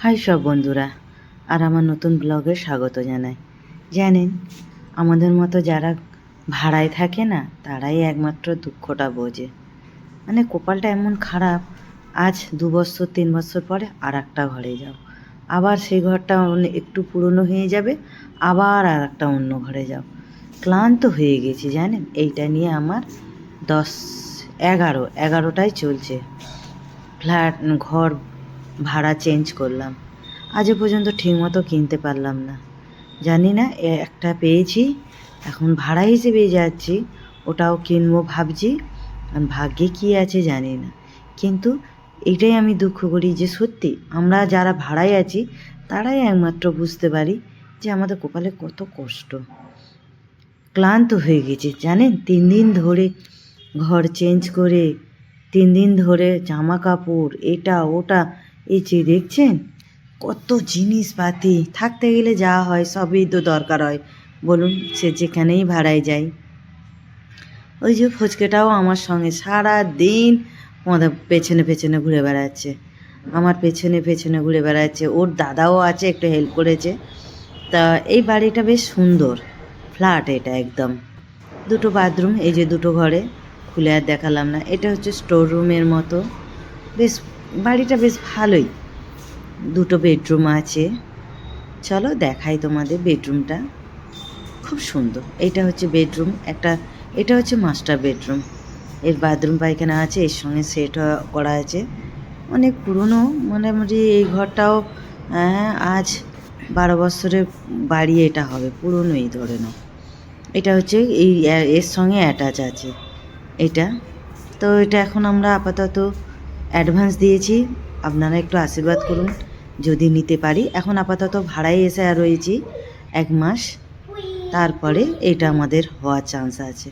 High সব বন্ধুরা, আর আমার নতুন ব্লগে স্বাগত জানাই। জানেন, আমাদের মতো যারা ভাড়ায় থাকে না, তারাই একমাত্র দুঃখটা বোঝে। মানে কপালটা এমন খারাপ, আজ 2 বছর 3 বছর পরে আর একটা ঘরে যাও, আবার সেই ঘরটা একটু পুরনো হয়ে যাবে, আবার আর একটা অন্য ঘরে যাও। ক্লান্ত হয়ে গেছি জানেন, এইটা নিয়ে আমার 11টাই চলছে। ফ্ল্যাট ঘর ভাড়া চেঞ্জ করলাম, আজও পর্যন্ত ঠিকমতো কিনতে পারলাম না। জানি না, একটা পেয়েছি, এখন ভাড়া হিসেবে যাচ্ছি, ওটাও কিনবো ভাবছি। ভাগ্যে কী আছে জানি না, কিন্তু এটাই আমি দুঃখ করি যে সত্যি আমরা যারা ভাড়ায় আছি তারাই একমাত্র বুঝতে পারি যে আমাদের কপালে কত কষ্ট। ক্লান্ত হয়ে গেছি জানেন, 3 দিন ধরে ঘর চেঞ্জ করে, 3 দিন ধরে জামা কাপড় এটা ওটা, এই যে দেখছেন কত জিনিসপাতি, থাকতে গেলে যা হয় সবই তো দরকার হয় বলুন, সে যেখানেই ভাড়ায় যাই। ওই যে ফচকেটাও আমার সঙ্গে সারা দিন পেছনে পেছনে ঘুরে বেড়াচ্ছে, আমার পেছনে পেছনে ঘুরে বেড়াচ্ছে। ওর দাদাও আছে, একটু হেল্প করেছে। তা এই বাড়িটা বেশ সুন্দর, ফ্ল্যাট এটা একদম, 2টো বাথরুম, এই যে 2টো ঘরে, খুলে আর দেখালাম না। এটা হচ্ছে স্টোর রুমের মতো, বেশ বাড়িটা বেশ ভালোই। 2টো বেডরুম আছে, চলো দেখাই তোমাদের বেডরুমটা, খুব সুন্দর। এইটা হচ্ছে বেডরুম একটা, এটা হচ্ছে মাস্টার বেডরুম। এর বাথরুম পায়খানা আছে, এর সঙ্গে সেট করা আছে। অনেক পুরনো, মোটামুটি এই ঘরটাও আজ 12 বছরের বাড়ি এটা হবে, পুরনোই ধরে নাও। এটা হচ্ছে এই এর সঙ্গে অ্যাটাচ আছে এটা। তো এটা এখন আমরা আপাতত অ্যাডভান্স দিয়েছি, আপনারা একটু আশীর্বাদ করুন যদি নিতে পারি। এখন আপাতত ভাড়ায় এসে রয়েছি 1 মাস, তারপরে এটা আমাদের হওয়ার চান্স আছে।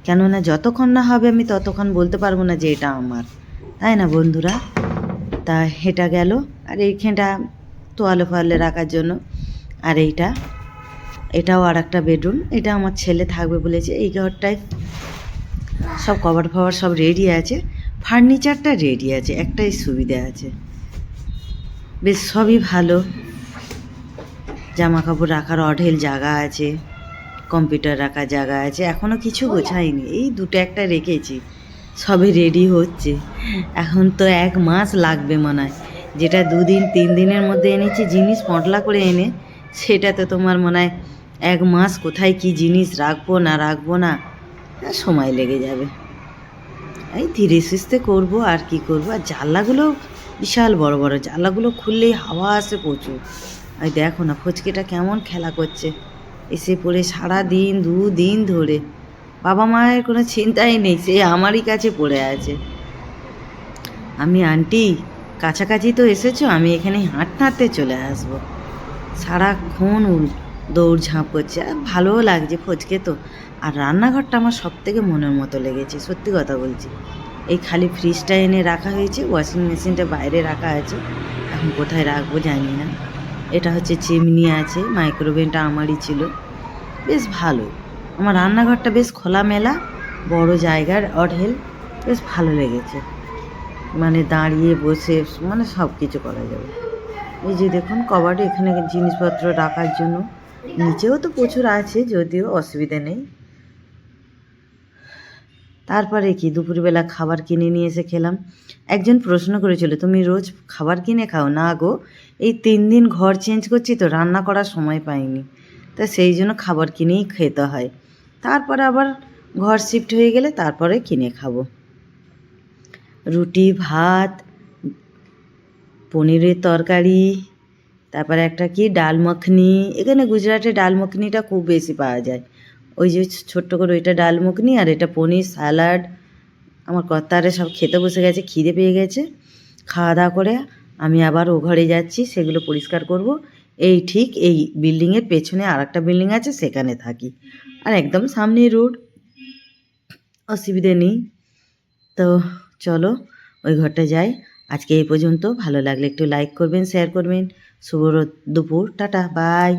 কেননা যতক্ষণ না হবে আমি ততক্ষণ বলতে পারবো না যে এটা আমার, তাই না বন্ধুরা? তা এটা গেল, আর এইখানটা তোয়ালে ফোয়ালে রাখার জন্য। আর এটাও আর একটা বেডরুম, এটা আমার ছেলে থাকবে বলেছে। এই ঘরটায় সব কভার ফভার সব রেডি আছে, ফার্নিচারটা রেডি আছে, একটাই সুবিধা আছে, বেশ সবই ভালো। জামা কাপড় রাখার অঢেল জায়গা আছে, কম্পিউটার রাখার জায়গা আছে। এখনও কিছু গোছাইনি, এই 2টো একটা রেখেছি, সবে রেডি হচ্ছে। এখন তো 1 মাস লাগবে মনে হয়, যেটা 2 দিন 3 দিনের মধ্যে এনেছি জিনিস পটলা করে এনে, সেটা তো তোমার মনে হয় 1 মাস কোথায় কি জিনিস রাখবো না সময় লেগে যাবে। এই ধীরে সুস্থে করবো, আর কি করবো। আর জানলাগুলো বিশাল বড় বড়, জানলাগুলো খুললেই হাওয়া আসে প্রচুর। আর দেখো না ফচকেটা কেমন খেলা করছে, এসে পড়ে সারা দিন 2 দিন ধরে। বাবা মায়ের কোনো চিন্তাই নেই, সে আমারই কাছে পড়ে আছে। আমি আন্টি কাছাকাছি তো এসেছো, আমি এখানে হাঁটতে হাঁটতে চলে আসবো। সারাক্ষণ দৌড়ঝাঁপ করছে, আর ভালোও লাগছে ফচকে তো। আর রান্নাঘরটা আমার সব থেকে মনের মতো লেগেছে, সত্যি কথা বলছি। এই খালি ফ্রিজটা এনে রাখা হয়েছে, ওয়াশিং মেশিনটা বাইরে রাখা আছে, এখন কোথায় রাখবো জানি না। এটা হচ্ছে চিমনি আছে, মাইক্রোওভেনটা আমারই ছিল, বেশ ভালো। আমার রান্নাঘরটা বেশ খোলামেলা, বড় জায়গার অঢেল, বেশ ভালো লেগেছে। মানে দাঁড়িয়ে বসে মানে সব কিছু করা যাবে। এই যে দেখুন কবাটে, এখানে জিনিসপত্র রাখার জন্য, নিচেও তো প্রচুর আছে, যদিও অসুবিধা নেই। তারপরে কি দুপুরবেলা খাবার কিনে নিয়ে এসে খেলাম। একজন প্রশ্ন করেছিল, তুমি রোজ খাবার কিনে খাও? না গো, এই 3 দিন ঘর চেঞ্জ করছি তো রান্না করার সময় পাইনি, তা সেই জন্য খাবার কিনেই খেতে হয়। তারপরে আবার ঘর শিফট হয়ে গেলে তারপরে কিনে খাবো। রুটি, ভাত, পনিরের তরকারি, তারপরে একটা কি ডাল মাখনি। এখানে গুজরাটে ডাল মাখনিটা খুব বেশি পাওয়া যায়। ওই যে ছোট্ট করে ওইটা ডাল মাখনি, আর এটা পনির, স্যালাড। আমার কর্তারে সব খেতে বসে গেছে, খিদে পেয়ে গেছে। খাওয়া দাওয়া করে আমি আবার ও ঘরে যাচ্ছি, সেগুলো পরিষ্কার করব। এই ঠিক এই বিল্ডিংয়ের পেছনে আর একটা বিল্ডিং আছে, সেখানে থাকি, আর একদম সামনে রোড, অসুবিধে নেই। তো চলো ওই ঘরটা যাই। আজকে এই পর্যন্ত, ভালো লাগলে একটু লাইক করবেন, শেয়ার করবেন। শুভ দুপুর, টাটা, বাই।